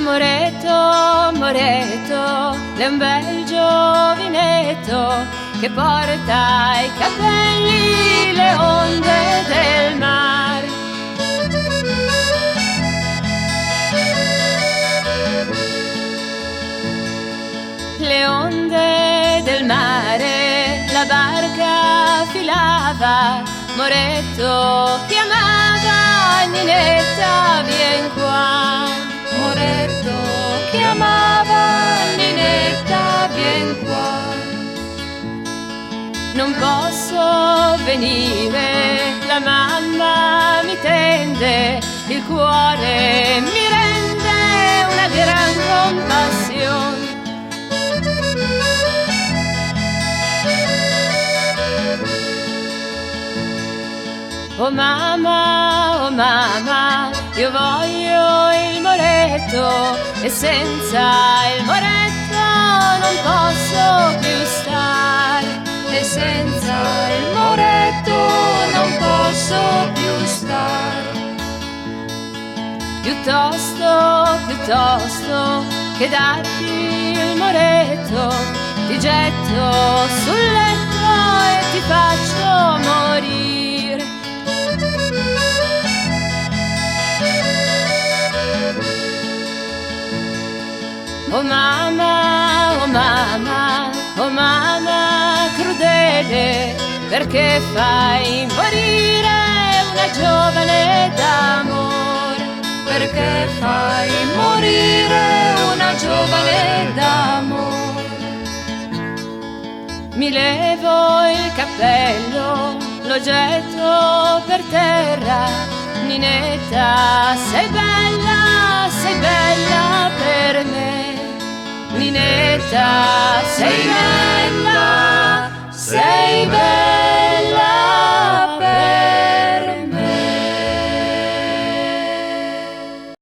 Moretto, Moretto, è un bel giovinetto che porta i capelli le onde del mar. Le onde del mare, la barca filava, Moretto chiamava, Ninetta vien qua. Moretto chiamava, Ninetta vien qua. Non posso venire, la mamma mi tende, il cuore mi rende una gran compassione. Oh mamma, io voglio il Moretto e senza il Moretto non posso più stare. E senza il Moretto non posso più stare. Piuttosto che darti il Moretto, ti getto sul letto e ti faccio morire. Oh mamma, crudele, perché fai morire una giovane d'amore? Perché fai morire una giovane d'amore? Mi levo il cappello, lo getto per terra. Ninetta, sei bella per me. Ninetta, sei bella.